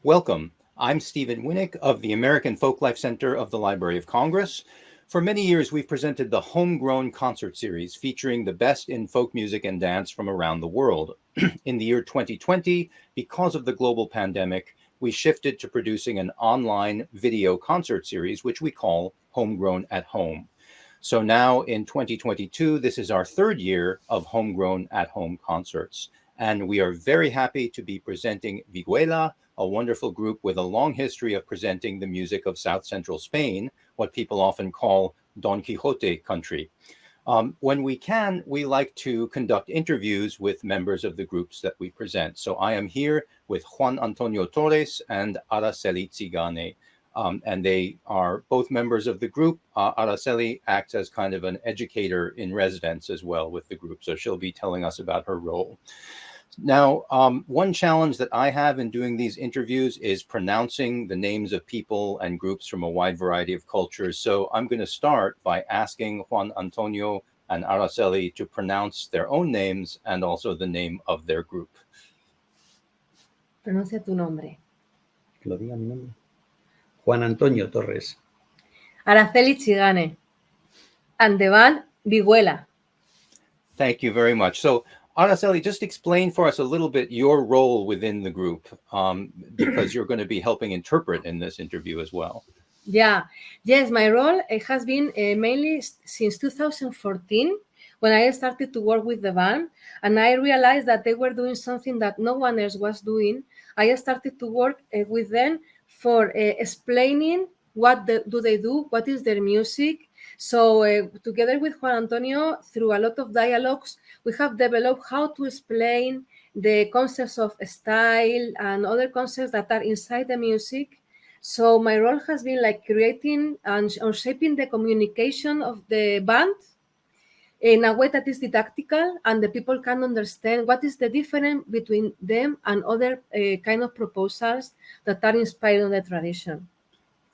Welcome. I'm Stephen Winnick of the American Folklife Center of the Library of Congress. For many years, we've presented the Homegrown concert series featuring the best in folk music and dance from around the world. In the year 2020, because of the global pandemic, we shifted to producing an online video concert series, which we call Homegrown at Home. So now in 2022, this is our third year of Homegrown at Home concerts. And we are very happy to be presenting Viguela, a wonderful group with a long history of presenting the music of South Central Spain, what people often call Don Quixote country. When we can, we like to conduct interviews with members of the groups that we present. So I am here with Juan Antonio Torres and Araceli Zigane. And they are both members of the group. Araceli acts as kind of an educator in residence as well with the group. So she'll be telling us about her role. Now, one challenge that I have in doing these interviews is pronouncing the names of people and groups from a wide variety of cultures. So I'm going to start by asking Juan Antonio and Araceli to pronounce their own names and also the name of their group. Pronuncia tu nombre. Que lo diga mi nombre. Juan Antonio Torres. Araceli Zigane. And the band Viguela. Thank you very much. So Araceli, just explain for us a little bit your role within the group, because you're going to be helping interpret in this interview as well. Yeah, yes, my role has been mainly since 2014 when I started to work with the band, and I realized that they were doing something that no one else was doing. I started to work with them for explaining what do they do, what is their music. So together with Juan Antonio, through a lot of dialogues, we have developed how to explain the concepts of style and other concepts that are inside the music. So my role has been like creating and or shaping the communication of the band in a way that is didactical and the people can understand what is the difference between them and other kind of proposals that are inspired on the tradition.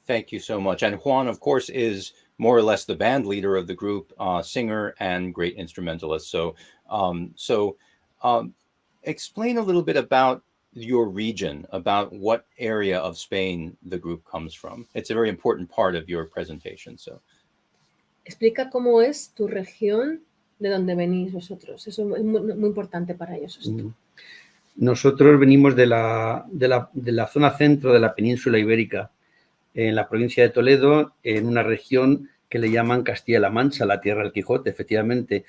Thank you so much. And Juan, of course, is more or less the band leader of the group, singer and great instrumentalist. So explain a little bit about your region, about what area of Spain the group comes from. It's a very important part of your presentation. So explica cómo es tu región de donde venís vosotros. Eso es muy importante para ellos. Esto. Nosotros venimos de la zona centro de la península ibérica, en la provincia de Toledo, en una región que le llaman Castilla-La Mancha, la tierra del Quijote, efectivamente.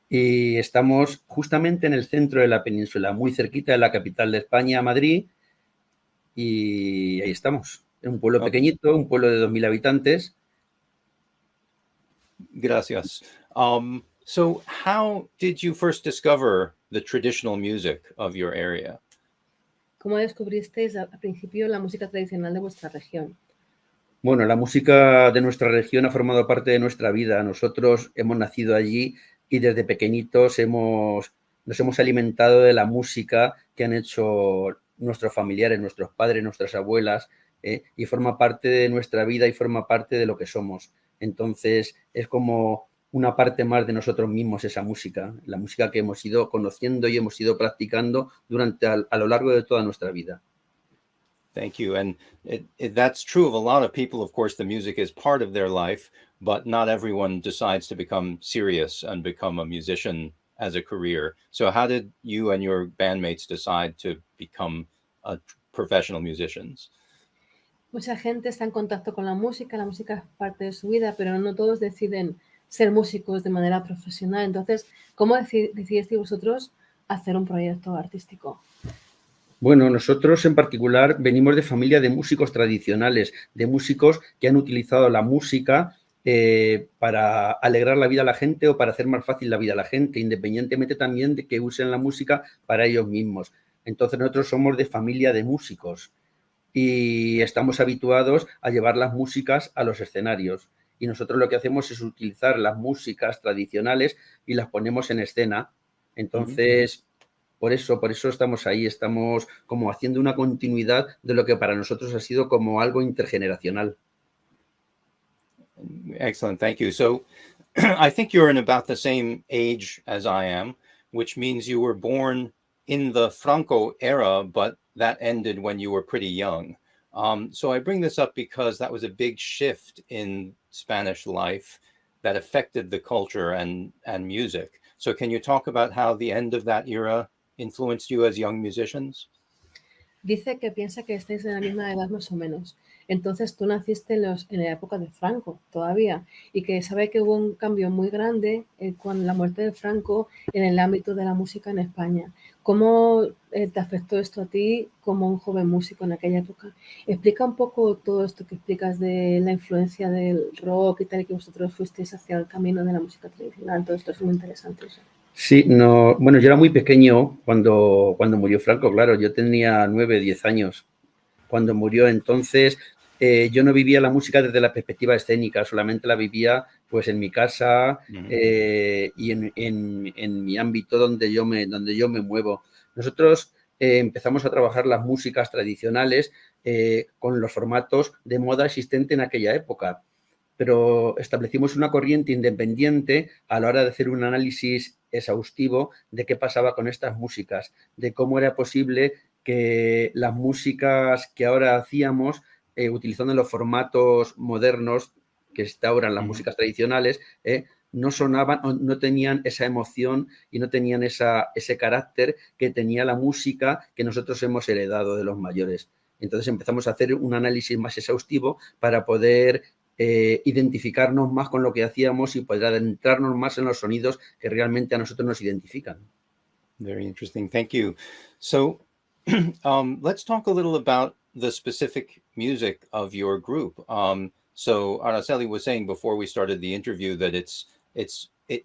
Y estamos justamente en el centro de la península, muy cerquita de la capital de España, Madrid, y ahí estamos. Es un pueblo pequeñito, un pueblo de 2.000 habitantes. Gracias. So how did you first discover the traditional music of your area? ¿Cómo descubristeis al principio la música tradicional de vuestra región? Bueno, la música de nuestra región ha formado parte de nuestra vida. Nosotros hemos nacido allí y desde pequeñitos nos hemos alimentado de la música que han hecho nuestros familiares, nuestros padres, nuestras abuelas, y forma parte de nuestra vida y forma parte de lo que somos. Entonces, es como una parte más de nosotros mismos esa música, la música que hemos ido conociendo y hemos ido practicando a lo largo de toda nuestra vida. Thank you. And that's true of a lot of people. Of course, the music is part of their life, but not everyone decides to become serious and become a musician as a career. So how did you and your bandmates decide to become professional musicians? Mucha gente está en contacto con la música es parte de su vida, pero no todos deciden ser músicos de manera profesional. Entonces, ¿cómo decidisteis vosotros hacer un proyecto artístico? Bueno, nosotros en particular venimos de familia de músicos tradicionales, de músicos que han utilizado la música para alegrar la vida a la gente o para hacer más fácil la vida a la gente, independientemente también de que usen la música para ellos mismos. Entonces nosotros somos de familia de músicos y estamos habituados a llevar las músicas a los escenarios. Y nosotros lo que hacemos es utilizar las músicas tradicionales y las ponemos en escena. Entonces... Por eso estamos ahí, estamos como haciendo una continuidad de lo que para nosotros ha sido como algo intergeneracional. Excellent, thank you. So I think you're in about the same age as I am, which means you were born in the Franco era, but that ended when you were pretty young. So I bring this up because that was a big shift in Spanish life that affected the culture and music. So can you talk about how the end of that era influenced you as young musicians? Dice que piensa que estáis en la misma edad más o menos. Entonces tú naciste en la época de Franco todavía y que sabe que hubo un cambio muy grande con la muerte de Franco en el ámbito de la música en España. ¿Cómo te afectó esto a ti como un joven músico en aquella época? Explica un poco todo esto que explicas de la influencia del rock y tal, y que vosotros fuisteis hacia el camino de la música tradicional. Todo esto es muy interesante. Eso. Sí, no, bueno, yo era muy pequeño cuando murió Franco, claro, yo tenía 9, 10 años cuando murió, entonces yo no vivía la música desde la perspectiva escénica, solamente la vivía pues en mi casa y en mi ámbito donde yo me muevo. Nosotros empezamos a trabajar las músicas tradicionales con los formatos de moda existente en aquella época, pero establecimos una corriente independiente a la hora de hacer un análisis exhaustivo de qué pasaba con estas músicas, de cómo era posible que las músicas que ahora hacíamos, utilizando los formatos modernos que instauran las músicas tradicionales, no sonaban, no tenían esa emoción y no tenían ese carácter que tenía la música que nosotros hemos heredado de los mayores. Entonces empezamos a hacer un análisis más exhaustivo para poder identificarnos más con lo que hacíamos y poder adentrarnos más en los sonidos que realmente a nosotros nos identifican. Very interesting. Thank you. So let's talk a little about the specific music of your group. So Araceli was saying before we started the interview that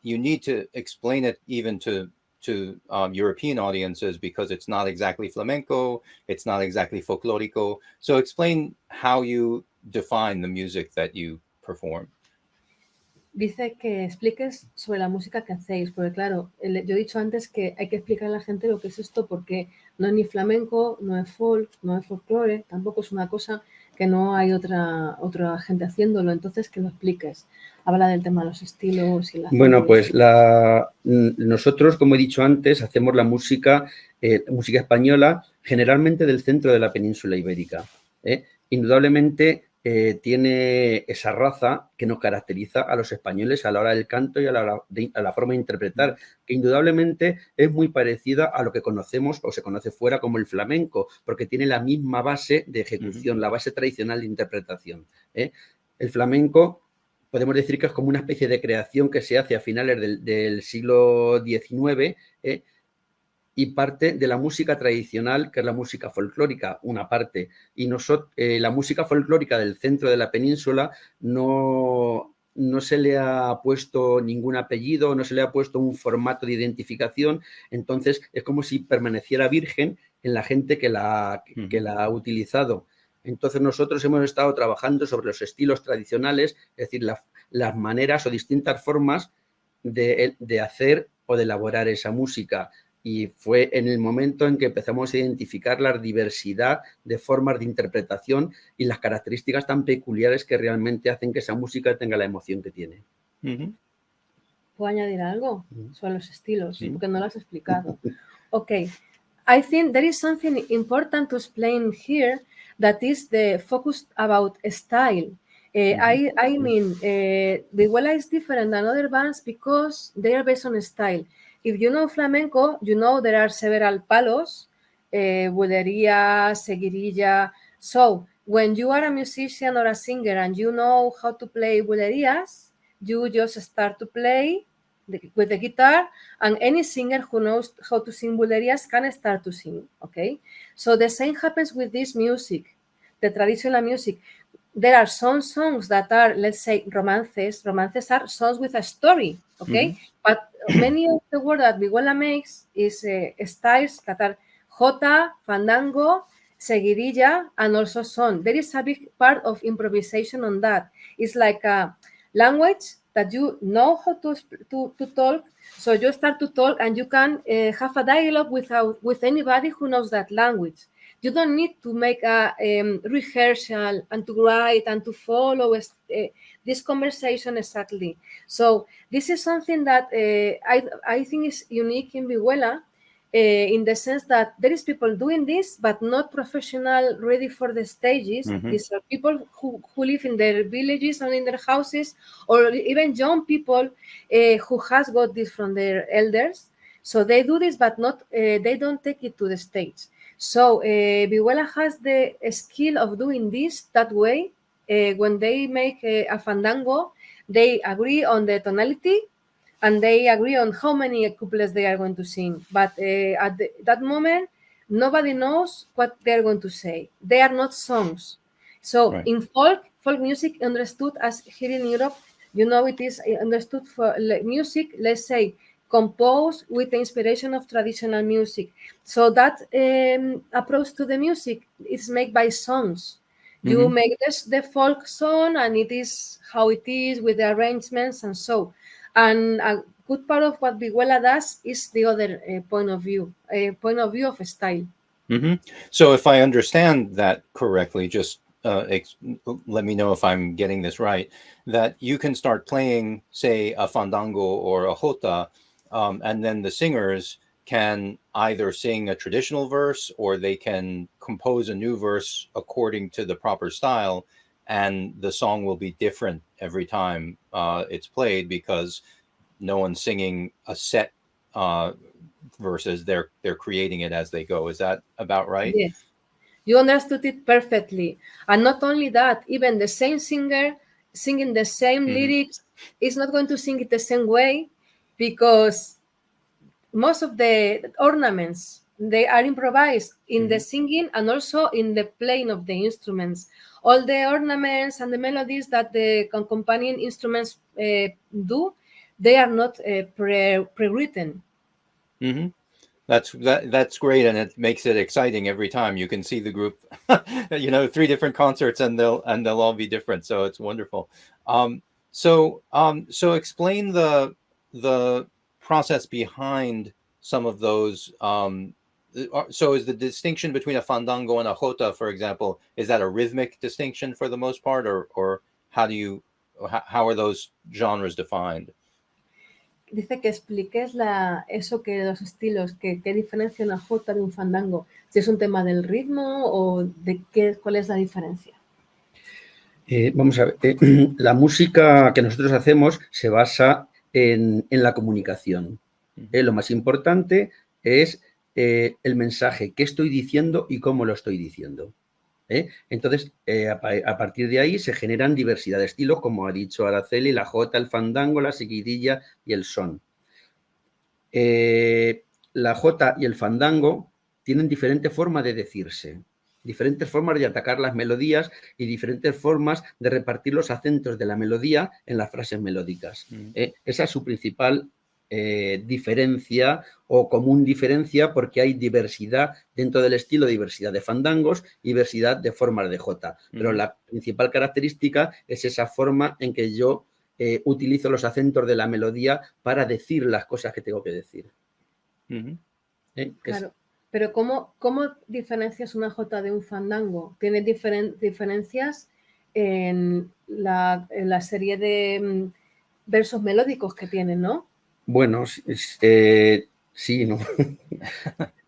you need to explain it even to European audiences because it's not exactly flamenco, it's not exactly folklorico. So explain how you define the music that you perform. Dice que expliques sobre la música que hacéis, porque claro, yo he dicho antes que hay que explicar a la gente lo que es esto, porque no es ni flamenco, no es folk, no es folclore, tampoco es una cosa que no hay otra gente haciéndolo, entonces que lo expliques. Habla del tema de los estilos y la... Bueno, pues nosotros, como he dicho antes, hacemos la música española, generalmente del centro de la península ibérica. Indudablemente tiene esa raza que nos caracteriza a los españoles a la hora del canto y a la forma de interpretar, que indudablemente es muy parecida a lo que conocemos o se conoce fuera como el flamenco, porque tiene la misma base de ejecución, la base tradicional de interpretación. El flamenco podemos decir que es como una especie de creación que se hace a finales del siglo XIX y parte de la música tradicional, que es la música folclórica, una parte. Y la música folclórica del centro de la península no se le ha puesto ningún apellido, no se le ha puesto un formato de identificación, entonces es como si permaneciera virgen en la gente que la ha utilizado. Entonces nosotros hemos estado trabajando sobre los estilos tradicionales, es decir, las maneras o distintas formas de hacer o de elaborar esa música. Y fue en el momento en que empezamos a identificar la diversidad de formas de interpretación y las características tan peculiares que realmente hacen que esa música tenga la emoción que tiene. ¿Puedo añadir algo sobre los estilos? Porque no lo has explicado. Okay. I think there is something important to explain here that is the focus about style. I mean, Vihuela is different than other bands because they are based on style. If you know flamenco, you know there are several palos, bulería, seguirilla. So when you are a musician or a singer and you know how to play bulerías, you just start to play with the guitar, and any singer who knows how to sing bulerías can start to sing, okay? So the same happens with this music, the traditional music. There are some songs that are, let's say, romances. Romances are songs with a story, okay? But many of the work that Vihuela makes is styles that are jota, fandango, seguidilla, and also son. There is a big part of improvisation on that. It's like a language that you know how to talk, so you start to talk and you can have a dialogue with anybody who knows that language. You don't need to make a rehearsal and to write and to follow this conversation exactly. So this is something that I think is unique in Vihuela, in the sense that there is people doing this, but not professional, ready for the stages. Mhm. These are people who live in their villages and in their houses, or even young people who has got this from their elders. So they do this, but not they don't take it to the stage. So Vihuela has the skill of doing this that way. When they make a fandango, they agree on the tonality and they agree on how many couplets they are going to sing. But at that moment, nobody knows what they are going to say. They are not songs. So Right. in folk music understood as here in Europe, it is understood for music, let's say, composed with the inspiration of traditional music. So that approach to the music is made by songs. You Mhm. make this the folk song, and it is how it is with the arrangements and so. And a good part of what Vihuela does is the other point of view of style. Mhm. So if I understand that correctly, just let me know if I'm getting this right, that you can start playing, say, a fandango or a jota, and then the singers can either sing a traditional verse or they can compose a new verse according to the proper style, and the song will be different every time it's played because no one's singing a set versus they're creating it as they go. Is that about right? Yes, you understood it perfectly. And not only that, even the same singer singing the same Mhm. lyrics is not going to sing it the same way because most of the ornaments they are improvised in the singing and also in the playing of the instruments. All the ornaments and the melodies that the accompanying instruments do, they are not pre-written. Hmm. That's great, and it makes it exciting every time. You can see the group, three different concerts, and they'll all be different. So it's wonderful. So explain the process behind some of those. So is the distinction between a fandango and a jota, for example, is that a rhythmic distinction for the most part, or how do you how are those genres defined? Dice que expliques eso que los estilos, qué diferencia una jota de un fandango, si es un tema del ritmo o cuál es la diferencia. Vamos a ver, la música que nosotros hacemos se basa en la comunicación. Lo más importante es el mensaje, qué estoy diciendo y cómo lo estoy diciendo. Entonces, a partir de ahí se generan diversidad de estilos, como ha dicho Araceli, la jota, el fandango, la seguidilla y el son. La jota y el fandango tienen diferentes formas de decirse, diferentes formas de atacar las melodías y diferentes formas de repartir los acentos de la melodía en las frases melódicas. Esa es su principal diferencia o común diferencia, porque hay diversidad dentro del estilo, diversidad de fandangos y diversidad de formas de jota. Pero la principal característica es esa forma en que yo utilizo los acentos de la melodía para decir las cosas que tengo que decir. Claro, pero ¿cómo diferencias una jota de un fandango? ¿Tiene diferencias en la serie de versos melódicos que tienen, no? Bueno, sí, ¿no?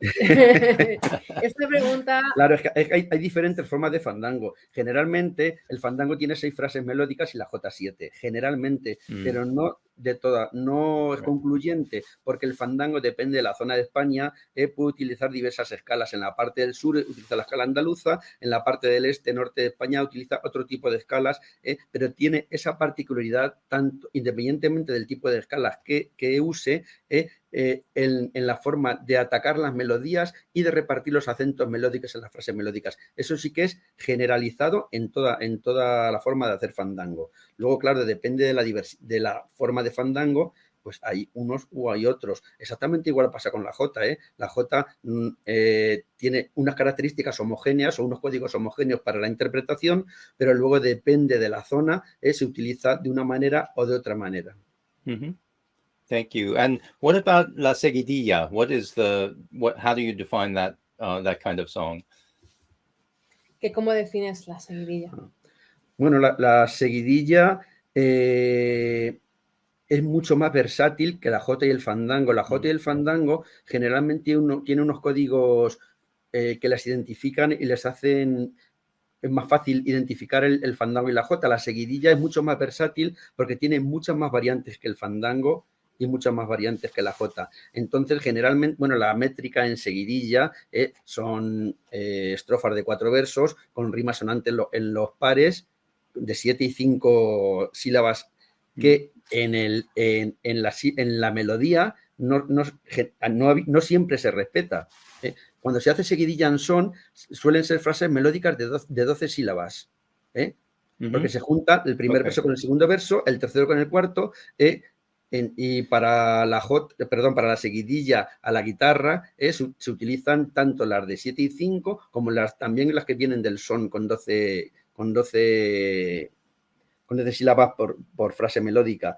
Esta pregunta... Claro, es que hay diferentes formas de fandango. Generalmente el fandango tiene 6 frases melódicas y la jota 7, generalmente, pero no de todas, no es concluyente, porque el fandango depende de la zona de España, puede utilizar diversas escalas. En la parte del sur utiliza la escala andaluza, en la parte del este, norte de España utiliza otro tipo de escalas, pero tiene esa particularidad, tanto independientemente del tipo de escalas que use, en la forma de atacar las melodías y de repartir los acentos melódicos en las frases melódicas. Eso sí que es generalizado en toda la forma de hacer fandango. Luego, claro, depende de la forma de fandango, pues hay unos o hay otros. Exactamente igual pasa con la jota. La jota tiene unas características homogéneas o unos códigos homogéneos para la interpretación, pero luego depende de la zona, se utiliza de una manera o de otra manera. Thank you. And what about la seguidilla? How do you define that kind of song? ¿Cómo defines la seguidilla? Bueno, la seguidilla es mucho más versátil que la jota y el fandango. La jota y el fandango generalmente tiene unos códigos que las identifican y les hacen... Es más fácil identificar el fandango y la jota. La seguidilla es mucho más versátil porque tiene muchas más variantes que el fandango y muchas más variantes que la jota. Entonces, generalmente, bueno, la métrica en seguidilla son estrofas de 4 versos con rima sonante en los pares de 7 y 5 sílabas que en la melodía no siempre se respeta. Cuando se hace seguidilla en son, suelen ser frases melódicas de 12 sílabas, porque se junta el primer verso con el segundo verso, el tercero con el cuarto, y para para la seguidilla a la guitarra se utilizan tanto las de 7 y 5 como también las que vienen del son con 12 sílabas por frase melódica.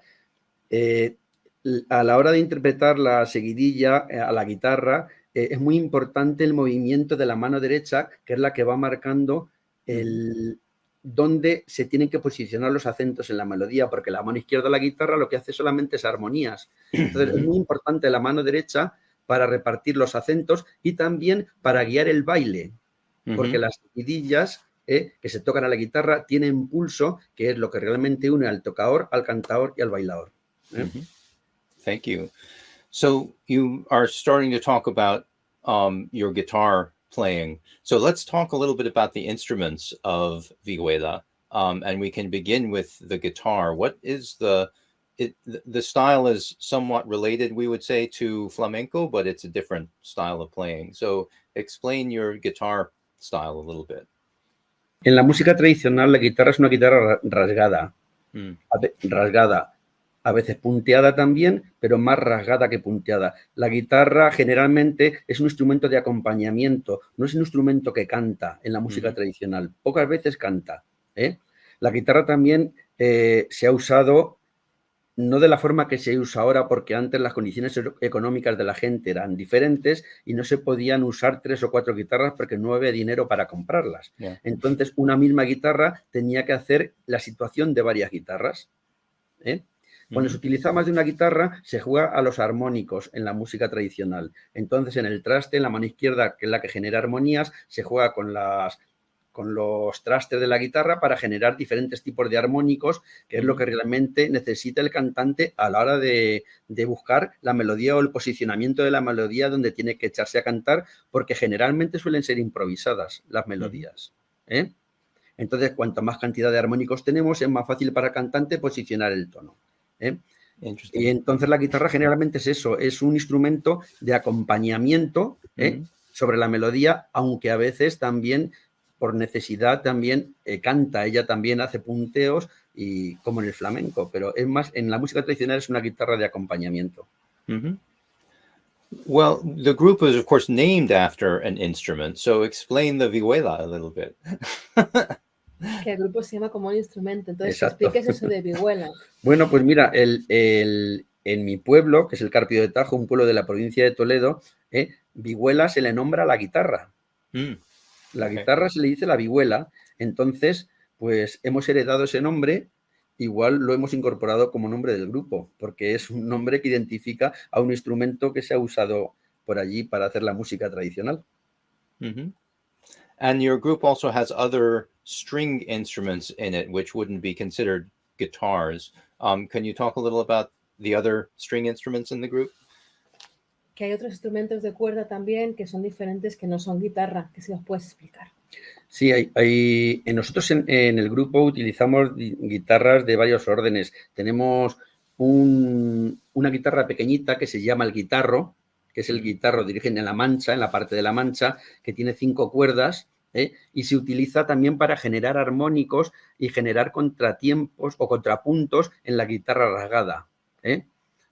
A la hora de interpretar la seguidilla a la guitarra, es muy importante el movimiento de la mano derecha, que es la que va marcando dónde se tienen que posicionar los acentos en la melodía, porque la mano izquierda de la guitarra lo que hace solamente es armonías. Entonces, es muy importante la mano derecha para repartir los acentos y también para guiar el baile, porque las seguidillas que se tocan a la guitarra tienen pulso, que es lo que realmente une al tocador, al cantador y al bailador. Thank you. So you are starting to talk about your guitar playing. So let's talk a little bit about the instruments of vihuela, and we can begin with the guitar. What is the style is somewhat related, we would say, to flamenco, but it's a different style of playing. So explain your guitar style a little bit. En la música tradicional, la guitarra es una guitarra rasgada, a veces punteada también, pero más rasgada que punteada. La guitarra generalmente es un instrumento de acompañamiento, no es un instrumento que canta en la música tradicional. Pocas veces canta. La guitarra también se ha usado no de la forma que se usa ahora, porque antes las condiciones económicas de la gente eran diferentes y no se podían usar 3 o 4 guitarras porque no había dinero para comprarlas. Entonces, una misma guitarra tenía que hacer la situación de varias guitarras. Cuando se utiliza más de una guitarra, se juega a los armónicos en la música tradicional. Entonces, en el traste, en la mano izquierda, que es la que genera armonías, se juega con los trastes de la guitarra para generar diferentes tipos de armónicos, que es lo que realmente necesita el cantante a la hora de buscar la melodía o el posicionamiento de la melodía donde tiene que echarse a cantar, porque generalmente suelen ser improvisadas las melodías. Entonces, cuanto más cantidad de armónicos tenemos, es más fácil para el cantante posicionar el tono. Y entonces la guitarra generalmente es eso, es un instrumento de acompañamiento sobre la melodía, aunque a veces también por necesidad también canta, ella también hace punteos, y como en el flamenco, pero es más, en la música tradicional es una guitarra de acompañamiento. Well, the group is of course named after an instrument, so explain the vihuela a little bit. Que el grupo se llama como un instrumento, entonces Exacto. expliques eso de vihuela. Bueno, pues mira, en mi pueblo, que es el Carpio de Tajo, un pueblo de la provincia de Toledo, vihuela se le nombra a la guitarra. La guitarra se le dice la vihuela. Entonces, pues hemos heredado ese nombre, igual lo hemos incorporado como nombre del grupo, porque es un nombre que identifica a un instrumento que se ha usado por allí para hacer la música tradicional. And your group also has other string instruments in it, which wouldn't be considered guitars. Can you talk a little about the other string instruments in the group? Que hay otros instrumentos de cuerda también que son diferentes, que no son guitarra, que si nos puedes explicar. Sí, nosotros en el grupo utilizamos guitarras de varios órdenes. Tenemos una guitarra pequeñita que se llama el guitarro, que es el guitarro de origen en la mancha, en la parte de la mancha, que tiene 5 cuerdas, y se utiliza también para generar armónicos y generar contratiempos o contrapuntos en la guitarra rasgada.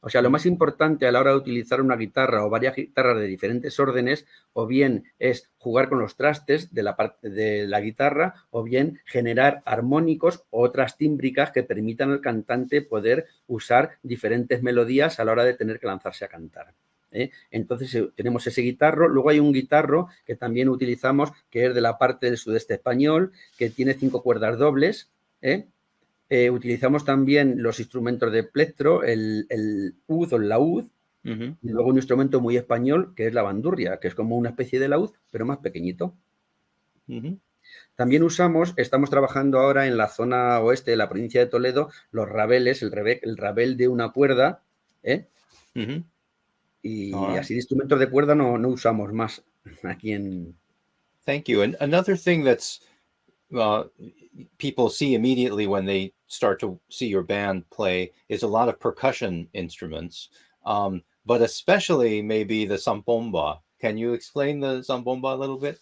O sea, lo más importante a la hora de utilizar una guitarra o varias guitarras de diferentes órdenes, o bien es jugar con los trastes de la parte de la guitarra, o bien generar armónicos o otras tímbricas que permitan al cantante poder usar diferentes melodías a la hora de tener que lanzarse a cantar. Entonces tenemos ese guitarro. Luego hay un guitarro que también utilizamos, que es de la parte del sudeste español, que tiene 5 cuerdas dobles, Utilizamos también los instrumentos de plectro, el ud o el laúd, Mhm. y luego un instrumento muy español que es la bandurria, que es como una especie de laúd, pero más pequeñito. Mhm. También estamos trabajando ahora en la zona oeste de la provincia de Toledo, los rabeles, el rabel de una cuerda, ¿eh? Mhm. All Y right. así de instrumentos de cuerda no usamos más aquí en... Thank you. And another thing that's uh, people see immediately when they start to see your band play is a lot of percussion instruments, but especially maybe the zambomba. Can you explain the zambomba a little bit?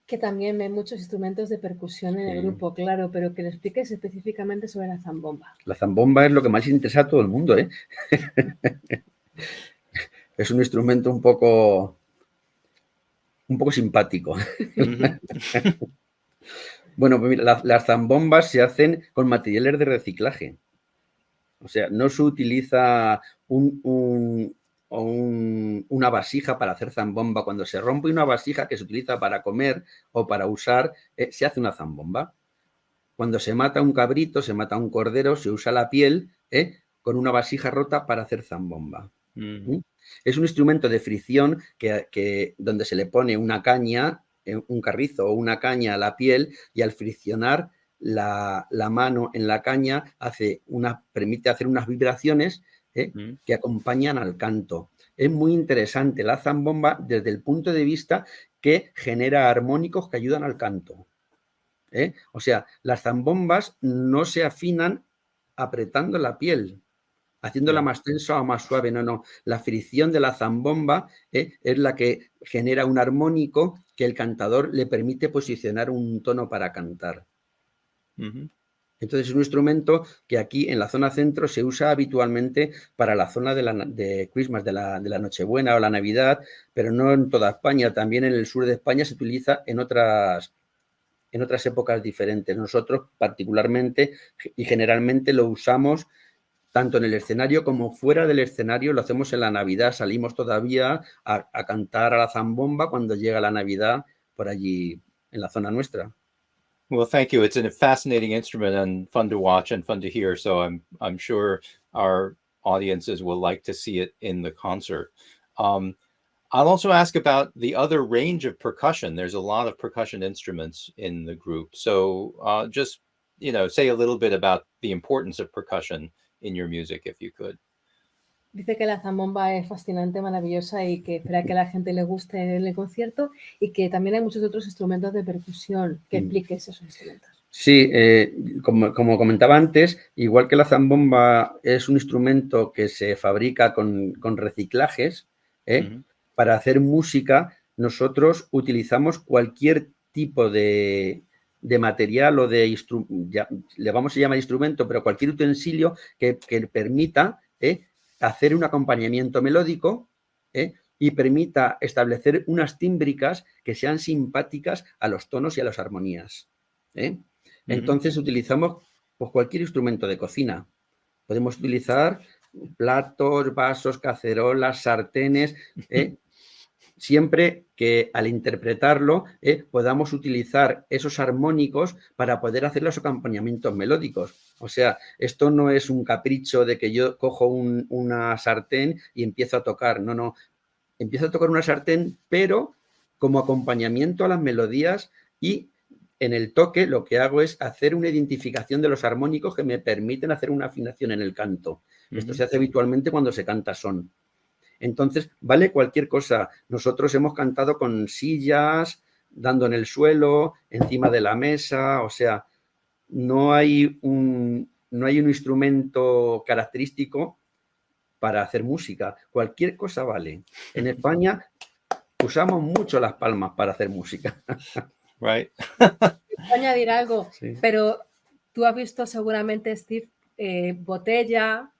Que también hay muchos instrumentos de percusión en el Sí. grupo, claro, pero que le expliques específicamente sobre la zambomba. La zambomba es lo que más interesa a todo el mundo, ¿eh? Es un instrumento un poco simpático. Mhm. Bueno, pues mira, las zambombas se hacen con materiales de reciclaje. O sea, no se utiliza una vasija para hacer zambomba. Cuando se rompe una vasija que se utiliza para comer o para usar, se hace una zambomba. Cuando se mata un cabrito, se mata un cordero, se usa la piel con una vasija rota para hacer zambomba. Mhm. Es un instrumento de fricción donde se le pone una caña, un carrizo o una caña a la piel y al friccionar la mano en la caña permite hacer unas vibraciones Mhm. que acompañan al canto. Es muy interesante la zambomba desde el punto de vista que genera armónicos que ayudan al canto. O sea, las zambombas no se afinan apretando la piel, haciéndola Yeah. más tensa o más suave. No. La fricción de la zambomba es la que genera un armónico que el cantador le permite posicionar un tono para cantar. Mhm. Entonces es un instrumento que aquí en la zona centro se usa habitualmente para la zona de Christmas, de la Nochebuena o la Navidad, pero no en toda España. También en el sur de España se utiliza en otras épocas diferentes. Nosotros particularmente y generalmente lo usamos tanto en el escenario como fuera del escenario. Lo hacemos en la Navidad, salimos todavía a cantar a la zambomba cuando llega la Navidad por allí en la zona nuestra. Well, thank you. It's a fascinating instrument and fun to watch and fun to hear. So I'm sure our audiences will like to see it in the concert. I'll also ask about the other range of percussion. There's a lot of percussion instruments in the group. So just, say a little bit about the importance of percussion in your music, if you could. Dice que la zambomba es fascinante, maravillosa y que espera que a la gente le guste en el concierto y que también hay muchos otros instrumentos de percusión. Que expliques esos instrumentos. Sí, como comentaba antes, igual que la zambomba es un instrumento que se fabrica con reciclajes, para hacer música nosotros utilizamos cualquier tipo de material o de le vamos a llamar instrumento, pero cualquier utensilio que permita hacer un acompañamiento melódico y permita establecer unas tímbricas que sean simpáticas a los tonos y a las armonías. Entonces utilizamos pues, cualquier instrumento de cocina. Podemos utilizar platos, vasos, cacerolas, sartenes, siempre que al interpretarlo podamos utilizar esos armónicos para poder hacer los acompañamientos melódicos. O sea, esto no es un capricho de que yo cojo una sartén y empiezo a tocar. No. Empiezo a tocar una sartén, pero como acompañamiento a las melodías, y en el toque lo que hago es hacer una identificación de los armónicos que me permiten hacer una afinación en el canto. Esto se hace habitualmente cuando se canta son. Entonces, vale cualquier cosa. Nosotros hemos cantado con sillas, dando en el suelo, encima de la mesa, o sea, no hay un instrumento característico para hacer música. Cualquier cosa vale. En España usamos mucho las palmas para hacer música. Right. Quiero añadir algo, Sí. pero tú has visto seguramente, Steve, botella,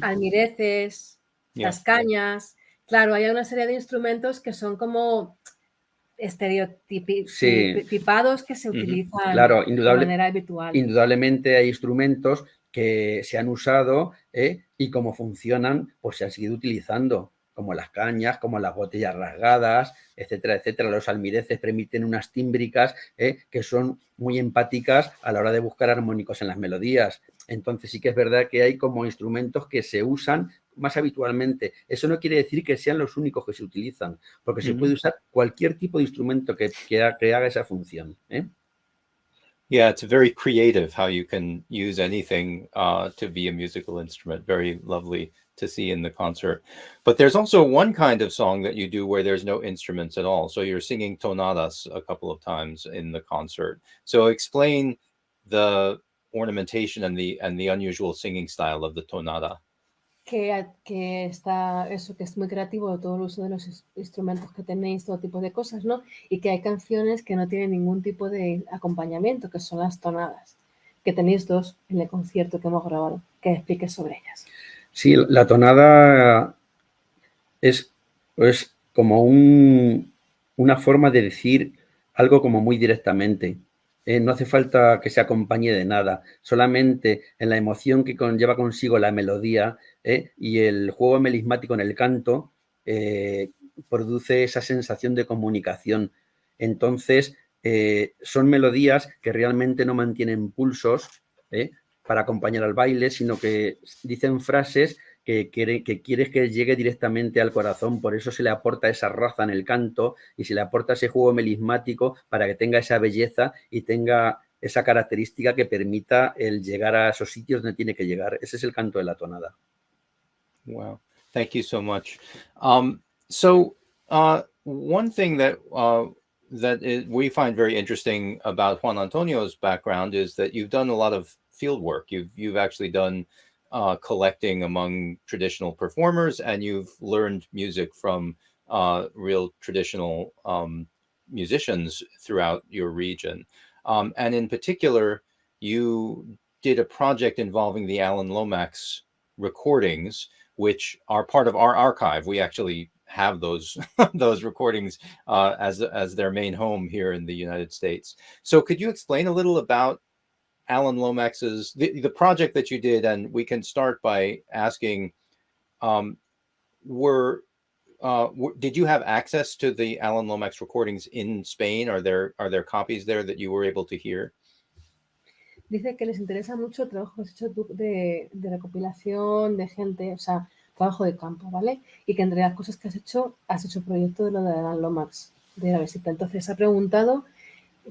almireces, las cañas. Claro, hay una serie de instrumentos que son como estereotipados que se utilizan Claro, de manera habitual. Indudablemente hay instrumentos que se han usado y como funcionan, pues se han seguido utilizando. como las cañas, como las botellas rasgadas, etcétera, etcétera. Los almireces permiten unas tímbricas que son muy empáticas a la hora de buscar armónicos en las melodías. Entonces sí que es verdad que hay como instrumentos que se usan más habitualmente. Eso no quiere decir que sean los únicos que se utilizan, porque se puede usar cualquier tipo de instrumento que haga esa función. Yeah, it's very creative how you can use anything to be a musical instrument. Very lovely to see in the concert. But there's also one kind of song that you do where there's no instruments at all. So you're singing tonadas a couple of times in the concert. So explain the ornamentation and the unusual singing style of the tonada. Que está eso, que es muy creativo todo el uso de los instrumentos que tenéis, todo tipo de cosas, ¿no? Y que hay canciones que no tienen ningún tipo de acompañamiento, que son las tonadas, que tenéis dos en el concierto que hemos grabado, que expliques sobre ellas. Sí, la tonada es como una forma de decir algo como muy directamente. No hace falta que se acompañe de nada, solamente en la emoción que lleva consigo la melodía y el juego melismático en el canto produce esa sensación de comunicación. Entonces, son melodías que realmente no mantienen pulsos para acompañar al baile, sino que dicen frases que quieres que llegue directamente al corazón, por eso se le aporta esa raza en el canto y se le aporta ese juego melismático para que tenga esa belleza y tenga esa característica que permita el llegar a esos sitios donde tiene que llegar. Ese es el canto de la tonada. Wow, thank you so much. One thing that we find very interesting about Juan Antonio's background is that you've done a lot of field work. You've actually done collecting among traditional performers, and you've learned music from real traditional musicians throughout your region. And in particular, you did a project involving the Alan Lomax recordings, which are part of our archive. We actually have those those recordings as their main home here in the United States. So could you explain a little about Alan Lomax's the project that you did? And we can start by asking, did you have access to the Alan Lomax recordings in Spain? Are there copies there that you were able to hear? Dice que les interesa mucho el trabajo que has hecho tú de recopilación de gente, o sea, trabajo de campo, ¿vale? Y que entre las cosas que has hecho proyecto de lo de Alan Lomax, de la visita. Entonces ha preguntado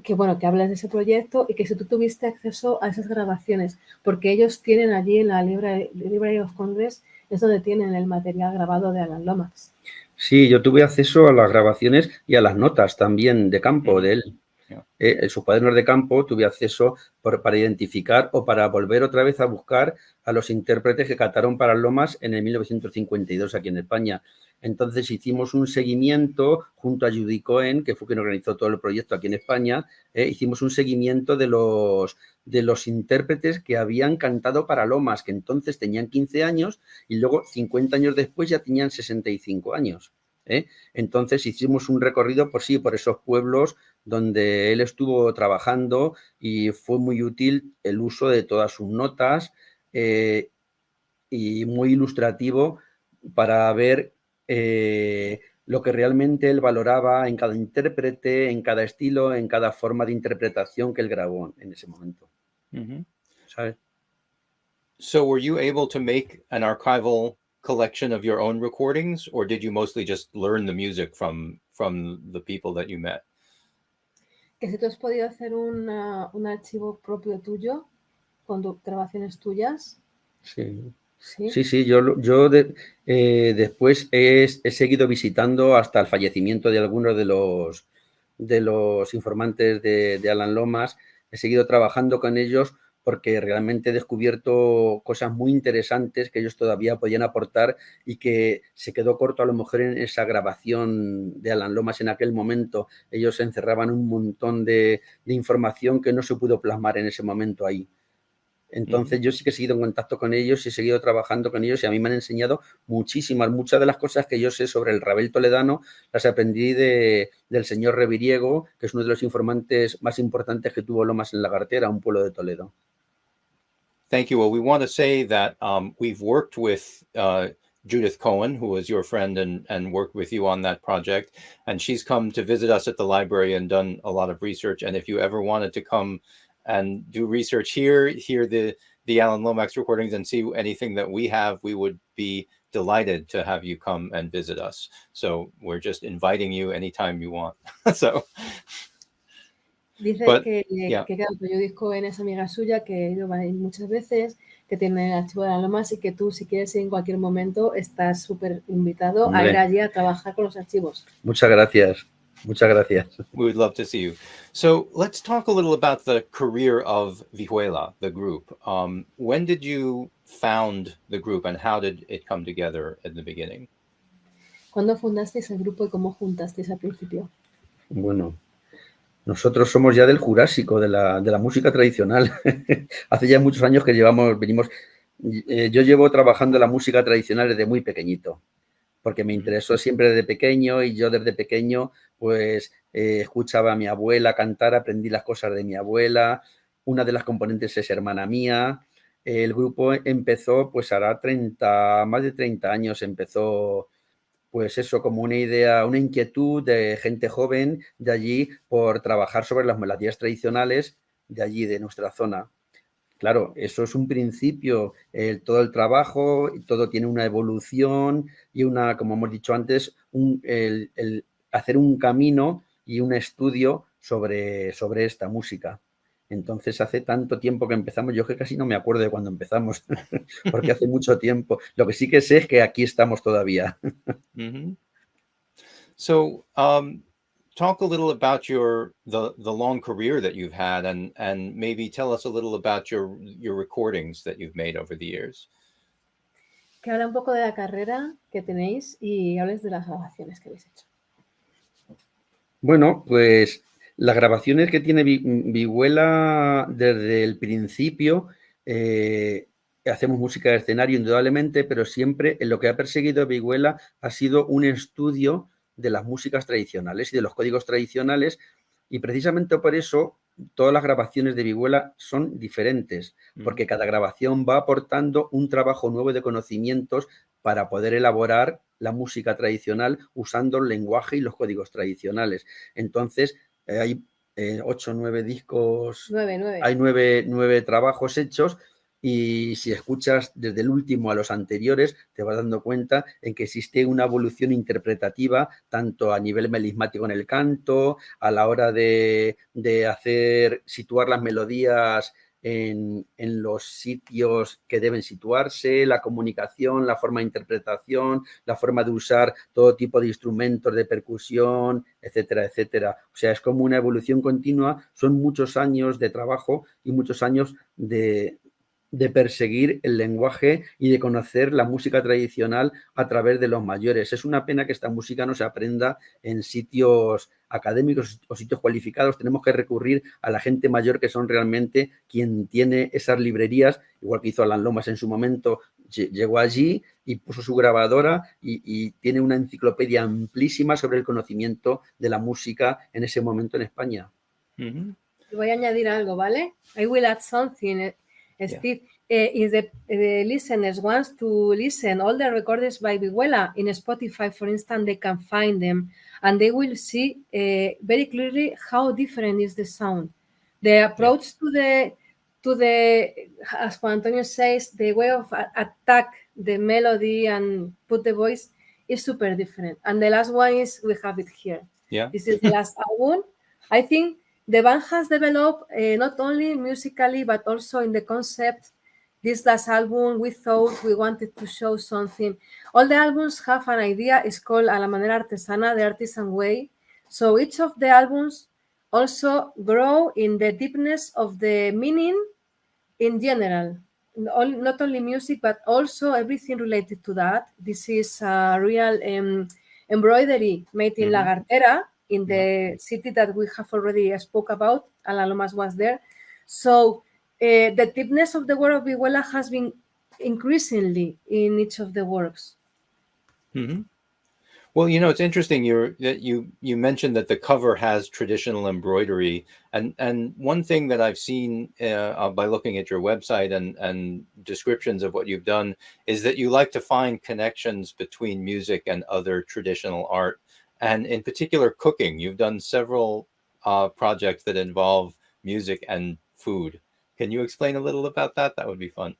que, bueno, que hables de ese proyecto y que si tú tuviste acceso a esas grabaciones, porque ellos tienen allí en la Library of Congress, es donde tienen el material grabado de Alan Lomax. Sí, yo tuve acceso a las grabaciones y a las notas también de campo de él. En sus cuadernos de campo tuve acceso para identificar o para volver otra vez a buscar a los intérpretes que cantaron para Lomas en el 1952 aquí en España. Entonces hicimos un seguimiento junto a Judy Cohen, que fue quien organizó todo el proyecto aquí en España. Hicimos un seguimiento de los intérpretes que habían cantado para Lomas, que entonces tenían 15 años y luego 50 años después ya tenían 65 años. Entonces hicimos un recorrido por esos pueblos donde él estuvo trabajando y fue muy útil el uso de todas sus notas y muy ilustrativo para ver lo que realmente él valoraba en cada intérprete, en cada estilo, en cada forma de interpretación que él grabó en ese momento. ¿Sabes? So were you able to make an archival collection of your own recordings, or did you mostly just learn the music from the people that you met? Que si tú has podido hacer un archivo propio tuyo con grabaciones tuyas. Sí. Sí, yo después he seguido visitando hasta el fallecimiento de algunos de los informantes de Alan Lomax. He seguido trabajando con ellos porque realmente he descubierto cosas muy interesantes que ellos todavía podían aportar y que se quedó corto a lo mejor en esa grabación de Alan Lomax en aquel momento. Ellos encerraban un montón de información que no se pudo plasmar en ese momento ahí. Entonces yo sí que he seguido en contacto con ellos y he seguido trabajando con ellos y a mí me han enseñado muchas de las cosas que yo sé sobre el Ravel toledano las aprendí del señor Reviriego, que es uno de los informantes más importantes que tuvo Lomas en Lagartera, un pueblo de Toledo. Thank you. Well, we want to say that we've worked with Judith Cohen, who was your friend and worked with you on that project. And she's come to visit us at the library and done a lot of research. And if you ever wanted to come and do research here, hear the Alan Lomax recordings and see anything that we have, we would be delighted to have you come and visit us. So we're just inviting you anytime you want. So, Dice but, que, yeah. que claro, que Judith Cohen es amiga suya, que ha ido muchas veces, que tiene el archivo de la Lomas y que tú, si quieres ir en cualquier momento, estás súper invitado a ir allí a trabajar con los archivos. Muchas gracias. Muchas gracias. We would love to see you. So let's talk a little about the career of Vihuela, the group. When did you found the group and how did it come together in the beginning? ¿Cuándo fundasteis el grupo y cómo juntasteis al principio? Bueno, nosotros somos ya del Jurásico, de la música tradicional. Hace ya muchos años que venimos. Yo llevo trabajando la música tradicional desde muy pequeñito, porque me interesó siempre desde pequeño y yo desde pequeño pues escuchaba a mi abuela cantar, aprendí las cosas de mi abuela. Una de las componentes es hermana mía. El grupo empezó, pues hará más de 30 años, empezó pues eso, como una idea, una inquietud de gente joven de allí por trabajar sobre las melodías tradicionales de allí, de nuestra zona. Claro, eso es un principio, todo el trabajo, todo tiene una evolución y una, como hemos dicho antes, el hacer un camino y un estudio sobre esta música. Entonces, hace tanto tiempo que empezamos, yo que casi no me acuerdo de cuándo empezamos, porque hace mucho tiempo. Lo que sí que sé es que aquí estamos todavía. Mm-hmm. So, talk a little about the long career that you've had, and maybe tell us a little about your recordings that you've made over the years. Que habla un poco de la carrera que tenéis y hables de las grabaciones que habéis hecho. Bueno, pues las grabaciones que tiene Vihuela desde el principio, hacemos música de escenario indudablemente, pero siempre en lo que ha perseguido Vihuela ha sido un estudio de las músicas tradicionales y de los códigos tradicionales, y precisamente por eso todas las grabaciones de Vihuela son diferentes, porque cada grabación va aportando un trabajo nuevo de conocimientos para poder elaborar la música tradicional usando el lenguaje y los códigos tradicionales. Entonces, hay 8 o 9 discos, 9. Hay 9 trabajos hechos, y si escuchas desde el último a los anteriores, te vas dando cuenta en que existe una evolución interpretativa, tanto a nivel melismático en el canto, a la hora de situar las melodías en los sitios que deben situarse, la comunicación, la forma de interpretación, la forma de usar todo tipo de instrumentos de percusión, etcétera, etcétera. O sea, es como una evolución continua, son muchos años de trabajo y muchos años de perseguir el lenguaje y de conocer la música tradicional a través de los mayores. Es una pena que esta música no se aprenda en sitios académicos o sitios cualificados. Tenemos que recurrir a la gente mayor, que son realmente quien tiene esas librerías, igual que hizo Alan Lomas en su momento. Llegó allí y puso su grabadora y tiene una enciclopedia amplísima sobre el conocimiento de la música en ese momento en España. Mm-hmm. Voy a añadir algo, ¿vale? I will add something. Steve, if the listeners want to listen all the recordings by Vihuela in Spotify, for instance, they can find them and they will see very clearly how different is the sound. The approach to the, as Juan Antonio says, the way of attack the melody and put the voice is super different. And the last one is, we have it here. Yeah. This is the last album. I think the band has developed not only musically, but also in the concept. This last album, we thought we wanted to show something. All the albums have an idea. It's called A la manera artesana, the artisan way. So each of the albums also grow in the deepness of the meaning in general. Not only music, but also everything related to that. This is a real embroidery made in La Gartera, in the city that we have already spoke about. Alan Lomas was there. So the deepness of the work of Vihuela has been increasingly in each of the works. Mm-hmm. Well, it's interesting you mentioned that the cover has traditional embroidery, and one thing that I've seen by looking at your website and descriptions of what you've done is that you like to find connections between music and other traditional art, and in particular cooking. You've done several projects that involve music and food. Can you explain a little about that? That would be fun.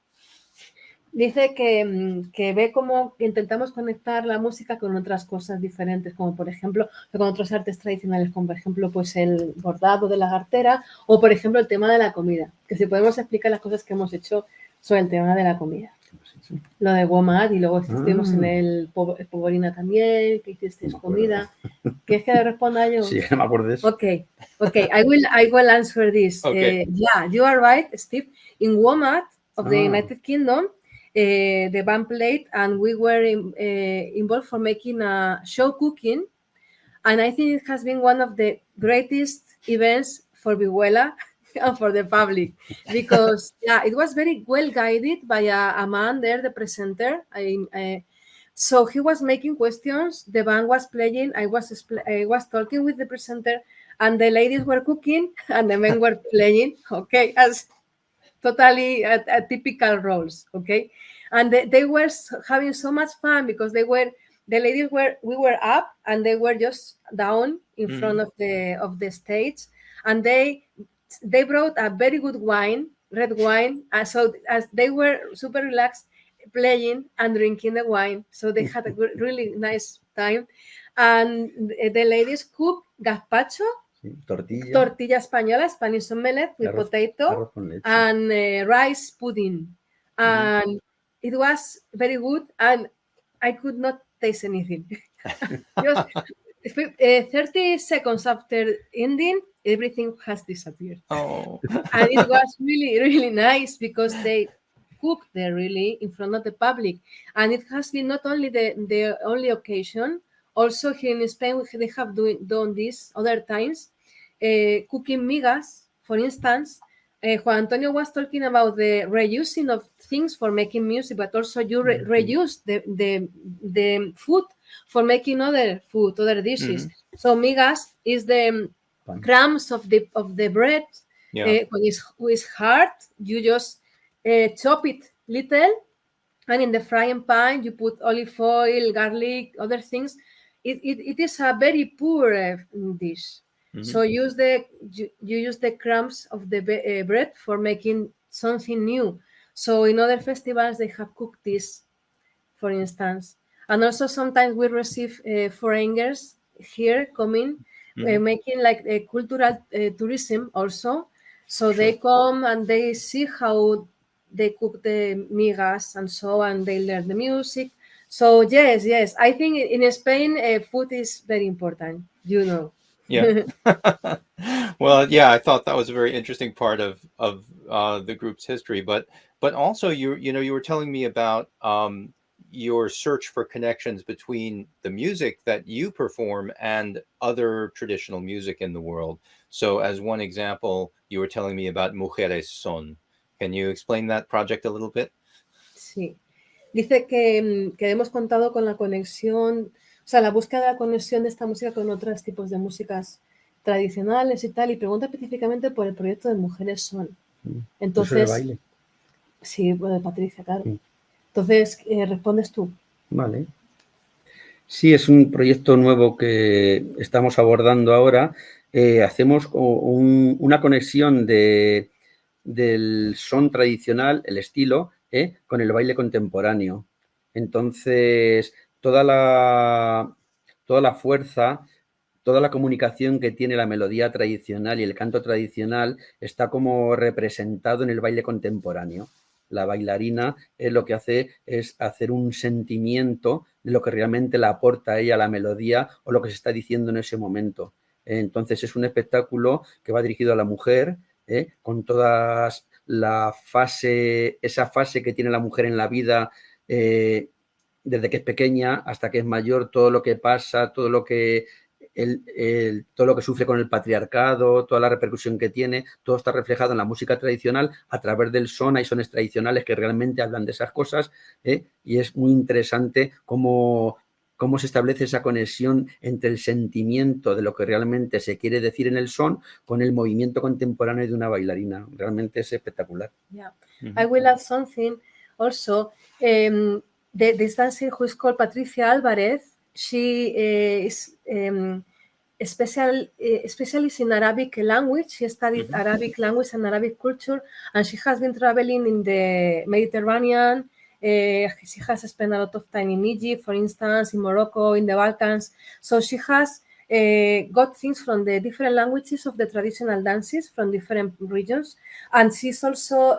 Dice que ve cómo intentamos conectar la música con otras cosas diferentes, como por ejemplo con otros artes tradicionales, como por ejemplo pues el bordado de la gartera o por ejemplo el tema de la comida, que si podemos explicar las cosas que hemos hecho sobre el tema de la comida. Lo de WOMAD y luego estuvimos en el Poborina también, que hicisteis comida. ¿Quieres que le responda yo? Sí, no me acuerdo de eso. Okay, I will answer this. Okay. Yeah, you are right, Steve. In WOMAD of the United Kingdom, the band played and we were involved for making a show cooking, and I think it has been one of the greatest events for Vihuela and for the public, because it was very well guided by a man there, the presenter. So he was making questions, the band was playing, I was talking with the presenter, and the ladies were cooking and the men were playing, okay, as totally a typical roles, okay? And they were having so much fun because we were up and they were just down in front of the stage, and they brought a very good wine, red wine, so as they were super relaxed playing and drinking the wine, so they had a really nice time. And the ladies cooked gazpacho, tortilla española, Spanish omelette with potato, and rice pudding. And it was very good, and I could not taste anything. Just 30 seconds after ending, everything has disappeared. Oh. And it was really, really nice because they cooked there really in front of the public. And it has been not only the only occasion, also here in Spain, they have done this other times, cooking migas, for instance. Juan Antonio was talking about the reusing of things for making music, but also you reuse the food for making other food, other dishes. So migas is the crumbs of the bread. When it's hard, you just chop it little, and in the frying pan you put olive oil, garlic, other things. It is a very poor dish. So you use the crumbs of the bread for making something new. So in other festivals they have cooked this, for instance. And also sometimes we receive foreigners here coming, making like a cultural tourism also. So they come and they see how they cook the migas and so, and they learn the music. So yes, I think in Spain food is very important, Yeah. Well, yeah, I thought that was a very interesting part of the group's history, but also you were telling me about your search for connections between the music that you perform and other traditional music in the world. So as one example, you were telling me about Mujeres Son. Can you explain that project a little bit? Sí. Dice que hemos contado con la conexión, o sea, la búsqueda de la conexión de esta música con otros tipos de músicas tradicionales y tal, y pregunta específicamente por el proyecto de Mujeres Son. Entonces, ¿Eso de baile? Sí, bueno, de Patricia, claro. Entonces, ¿respondes tú? Vale. Sí, es un proyecto nuevo que estamos abordando ahora. Hacemos una conexión del son tradicional, el estilo, con el baile contemporáneo. Entonces, toda la fuerza, toda la comunicación que tiene la melodía tradicional y el canto tradicional está como representado en el baile contemporáneo. La bailarina lo que hace es hacer un sentimiento de lo que realmente le aporta a ella la melodía o lo que se está diciendo en ese momento. Entonces es un espectáculo que va dirigido a la mujer, con toda esa fase que tiene la mujer en la vida, desde que es pequeña hasta que es mayor, todo lo que pasa, todo lo que sufre con el patriarcado, toda la repercusión que tiene, todo está reflejado en la música tradicional a través del son. Hay sones tradicionales que realmente hablan de esas cosas, y es muy interesante cómo cómo se establece esa conexión entre el sentimiento de lo que realmente se quiere decir en el son con el movimiento contemporáneo de una bailarina. Realmente es espectacular. Yeah, I will add something also. This dancer who is called Patricia Alvarez, she is specialist in Arabic language. She studied Arabic language and Arabic culture, and she has been traveling in the Mediterranean. She has spent a lot of time in Egypt, for instance, in Morocco, in the Balkans. So she has got things from the different languages of the traditional dances from different regions. And she's also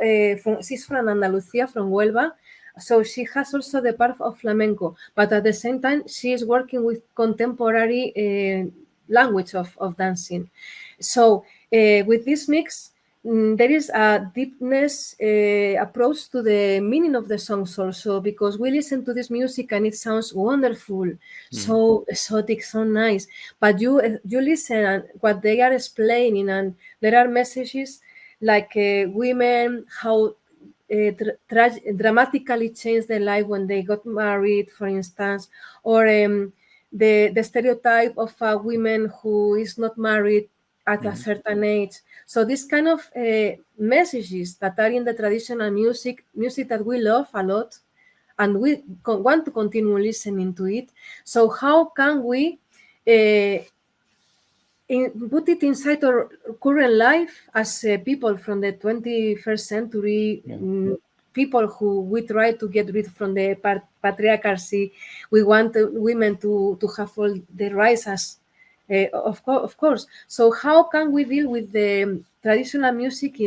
she's from Andalusia, from Huelva. So she has also the part of flamenco, but at the same time, she is working with contemporary language of dancing. So with this mix, there is a deepness approach to the meaning of the songs also, because we listen to this music and it sounds wonderful, so exotic, so nice. But you listen and what they are explaining, and there are messages like women, how dramatically changed their life when they got married, for instance, or the stereotype of a woman who is not married at a certain age. So these kind of messages that are in the traditional music that we love a lot, and we want to continue listening to it. So how can we put it inside our current life as people from the 21st century, people who we try to get rid from the patriarchy. We want women to have all the rights as, of course. So how can we deal with the traditional music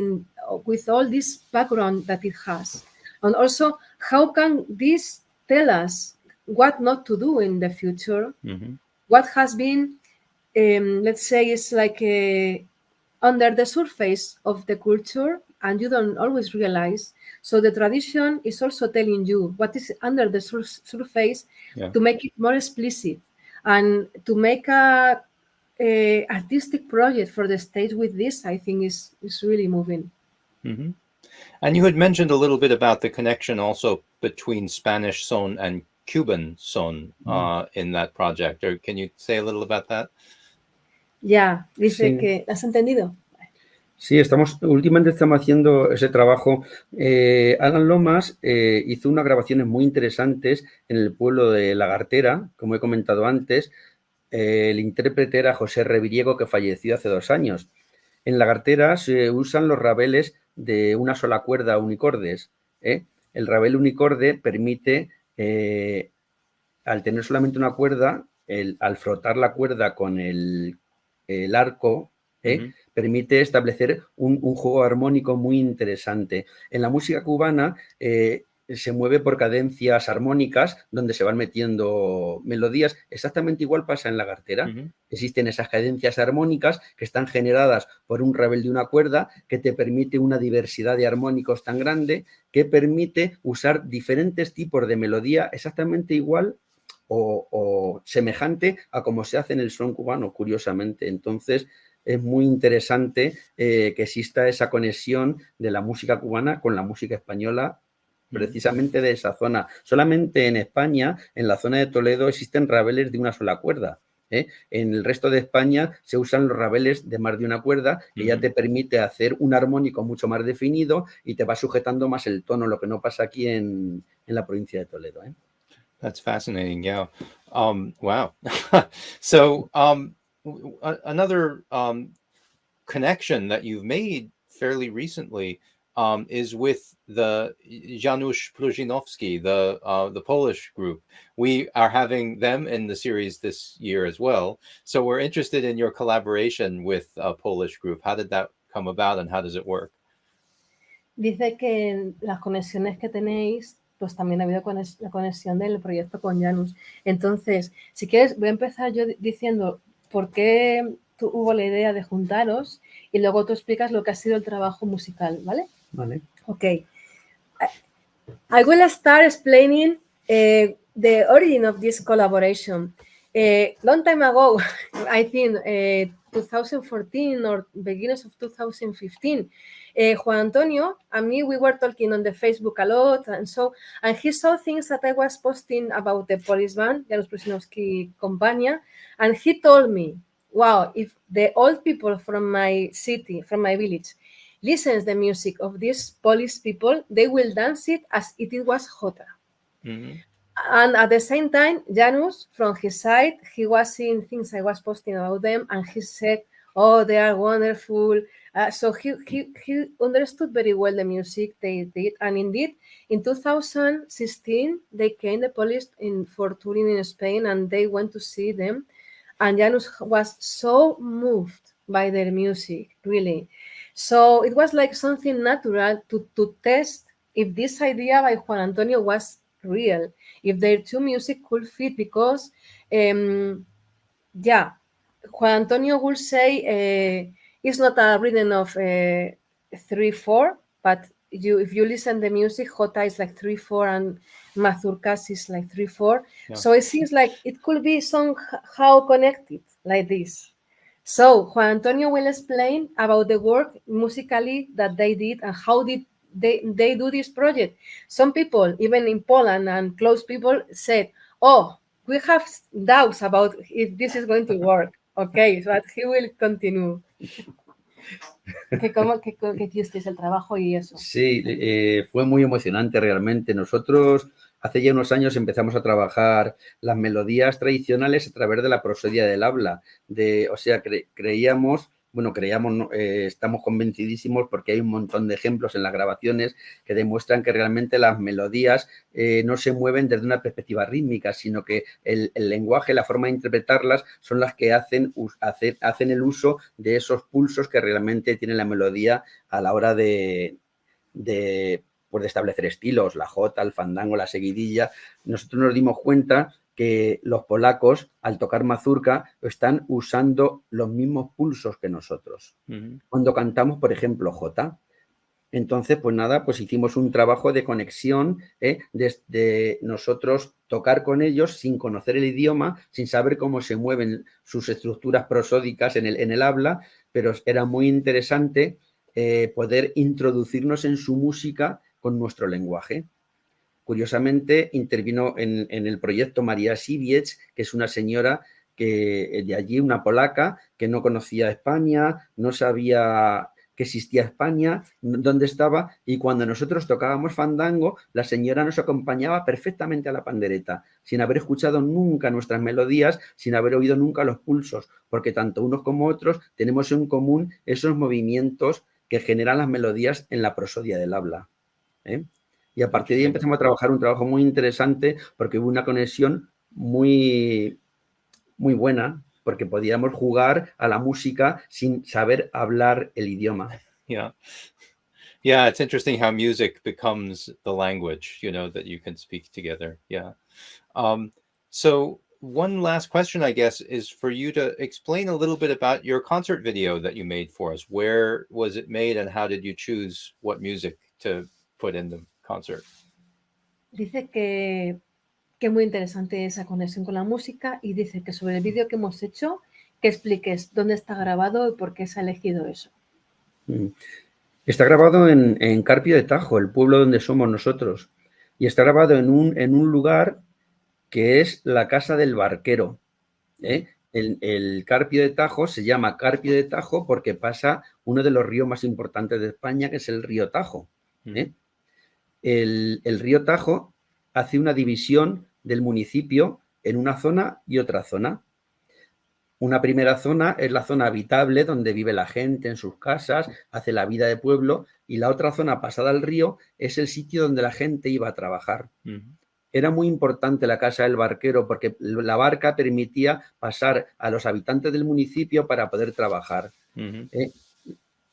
with all this background that it has? And also, how can this tell us what not to do in the future? What has been let's say it's like under the surface of the culture, and you don't always realize. So the tradition is also telling you what is under the surface to make it more explicit, and to make a artistic project for the stage with this, I think is really moving. And you had mentioned a little bit about the connection also between Spanish son and Cuban son in that project. Or can you say a little about that? Ya, dice que... ¿Has entendido? Sí, últimamente estamos haciendo ese trabajo. Alan Lomas hizo unas grabaciones muy interesantes en el pueblo de Lagartera, como he comentado antes. El intérprete era José Reviriego, que falleció hace 2 años. En Lagartera se usan los rabeles de una sola cuerda unicordes. El rabel unicorde permite, al tener solamente una cuerda, al frotar la cuerda con el arco, permite establecer un juego armónico muy interesante. En la música cubana se mueve por cadencias armónicas donde se van metiendo melodías. Exactamente igual pasa en Lagartera. Existen esas cadencias armónicas que están generadas por un rabel de una cuerda que te permite una diversidad de armónicos tan grande que permite usar diferentes tipos de melodía exactamente igual o semejante a como se hace en el son cubano, curiosamente. Entonces, es muy interesante que exista esa conexión de la música cubana con la música española, precisamente de esa zona. Solamente en España, en la zona de Toledo, existen rabeles de una sola cuerda. En el resto de España se usan los rabeles de más de una cuerda, que ya te permite hacer un armónico mucho más definido y te va sujetando más el tono, lo que no pasa aquí en la provincia de Toledo. That's fascinating. Yeah. Wow. So another connection that you've made fairly recently is with the Janusz Pruszyński, the Polish group. We are having them in the series this year as well. So we're interested in your collaboration with a Polish group. How did that come about and how does it work? Dice que las conexiones que tenéis, pues también ha habido la conexión del proyecto con Janusz. Entonces, si quieres, voy a empezar yo diciendo por qué hubo la idea de juntaros y luego tú explicas lo que ha sido el trabajo musical, ¿vale? Vale. Okay. I will start explaining the origin of this collaboration. Long time ago, I think 2014 or beginnings of 2015, Juan Antonio and me, we were talking on the Facebook a lot, and he saw things that I was posting about the police band, Janusz Prusinowski Compania, and he told me, wow, if the old people from my city, from my village, listens the music of these police people, they will dance it as if it was Jota. Mhm. And at the same time, Janusz, from his side, he was seeing things I was posting about them, and he said, oh, they are wonderful. So he understood very well the music they did. And indeed, in 2016, they came, the police, for touring in Spain, and they went to see them. And Janusz was so moved by their music, really. So it was like something natural to test if this idea by Juan Antonio was real, if their two music could fit, because yeah, Juan Antonio will say it's not a rhythm of 3/4, but if you listen the music, Jota is like 3/4 and Mazurkas is like 3/4. Yeah. So it seems like it could be somehow connected like this. So Juan Antonio will explain about the work musically that they did and how did they do this project. Some people, even in Poland and close people, said, oh, we have doubts about if this is going to work. Okay, but he will continue. ¿Qué hicisteis el trabajo y eso? Sí, fue muy emocionante realmente. Nosotros hace ya unos años empezamos a trabajar las melodías tradicionales a través de la prosodia del habla. O sea, creíamos, no, estamos convencidísimos porque hay un montón de ejemplos en las grabaciones que demuestran que realmente las melodías no se mueven desde una perspectiva rítmica, sino que el lenguaje, la forma de interpretarlas son las que hacen el uso de esos pulsos que realmente tiene la melodía a la hora de establecer estilos, la jota, el fandango, la seguidilla. Nosotros nos dimos cuenta que los polacos, al tocar mazurka, están usando los mismos pulsos que nosotros. Mhm. Cuando cantamos, por ejemplo, jota. Entonces, pues nada, pues hicimos un trabajo de conexión, de nosotros tocar con ellos sin conocer el idioma, sin saber cómo se mueven sus estructuras prosódicas en el habla, pero era muy interesante poder introducirnos en su música con nuestro lenguaje. Curiosamente, intervino en el proyecto María Siwiec, que es una señora que de allí, una polaca, que no conocía España, no sabía que existía España, dónde estaba, y cuando nosotros tocábamos fandango, la señora nos acompañaba perfectamente a la pandereta, sin haber escuchado nunca nuestras melodías, sin haber oído nunca los pulsos, porque tanto unos como otros tenemos en común esos movimientos que generan las melodías en la prosodia del habla. Y a partir de ahí empezamos a trabajar un trabajo muy interesante porque hubo una conexión muy, muy buena, porque podíamos jugar a la música sin saber hablar el idioma. Yeah. Yeah, it's interesting how music becomes the language, that you can speak together. Yeah. So one last question, I guess, is for you to explain a little bit about your concert video that you made for us. Where was it made and how did you choose what music to put in the concert? Dice que es muy interesante esa conexión con la música y dice que sobre el vídeo que hemos hecho, que expliques dónde está grabado y por qué se ha elegido eso. Está grabado en Carpio de Tajo, el pueblo donde somos nosotros, y está grabado en un lugar que es la Casa del Barquero. El Carpio de Tajo se llama Carpio de Tajo porque pasa uno de los ríos más importantes de España, que es el río Tajo. El río Tajo hace una división del municipio en una zona y otra zona. Una primera zona es la zona habitable, donde vive la gente en sus casas, hace la vida de pueblo, y la otra zona pasada al río es el sitio donde la gente iba a trabajar. Era muy importante la Casa del Barquero porque la barca permitía pasar a los habitantes del municipio para poder trabajar.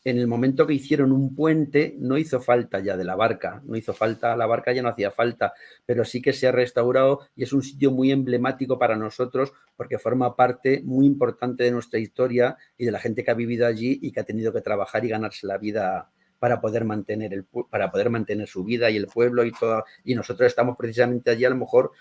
En el momento que hicieron un puente, no hizo falta ya de la barca, la barca ya no hacía falta, pero sí que se ha restaurado y es un sitio muy emblemático para nosotros porque forma parte muy importante de nuestra historia y de la gente que ha vivido allí y que ha tenido que trabajar y ganarse la vida para poder mantener su vida y el pueblo y todo. Y nosotros estamos precisamente allí a lo mejor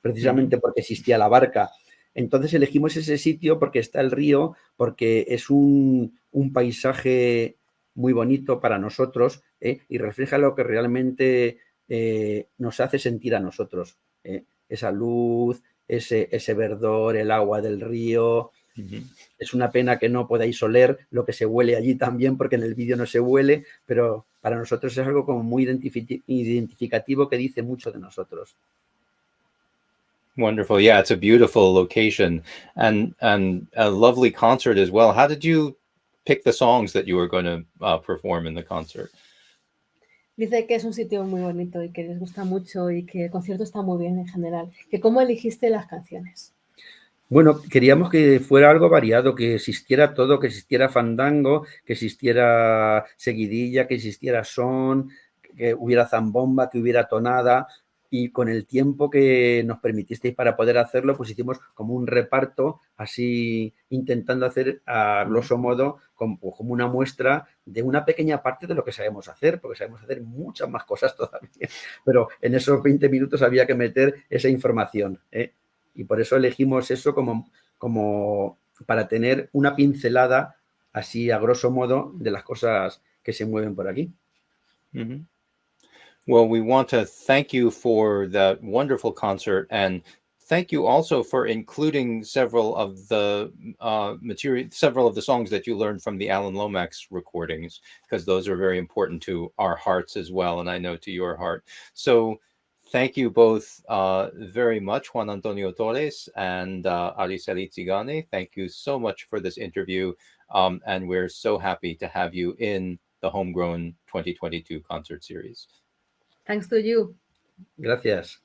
precisamente porque existía la barca. Entonces elegimos ese sitio porque está el río, porque es un paisaje muy bonito para nosotros, y refleja lo que realmente nos hace sentir a nosotros. Esa luz, ese verdor, el agua del río. Es una pena que no podáis oler lo que se huele allí también, porque en el vídeo no se huele, pero para nosotros es algo como muy identificativo que dice mucho de nosotros. Wonderful. Yeah, it's a beautiful location and a lovely concert as well. How did you pick the songs that you were going to perform in the concert? Dice que es un sitio muy bonito y que les gusta mucho y que el concierto está muy bien en general. Que ¿cómo eligiste las canciones? Bueno, queríamos que fuera algo variado, que existiera todo, que existiera fandango, que existiera seguidilla, que existiera son, que hubiera zambomba, que hubiera tonada, y con el tiempo que nos permitisteis para poder hacerlo, pues hicimos como un reparto, así intentando hacer a grosso modo como una muestra de una pequeña parte de lo que sabemos hacer, porque sabemos hacer muchas más cosas todavía, pero en esos 20 minutos había que meter esa información, y por eso elegimos eso como para tener una pincelada así a grosso modo de las cosas que se mueven por aquí. Well, we want to thank you for that wonderful concert, and thank you also for including several of the several of the songs that you learned from the Alan Lomax recordings, because those are very important to our hearts as well, and I know to your heart. So thank you both very much, Juan Antonio Torres and Araceli Zigane. Thank you so much for this interview, and we're so happy to have you in the Homegrown 2022 concert series. Thanks to you. Gracias.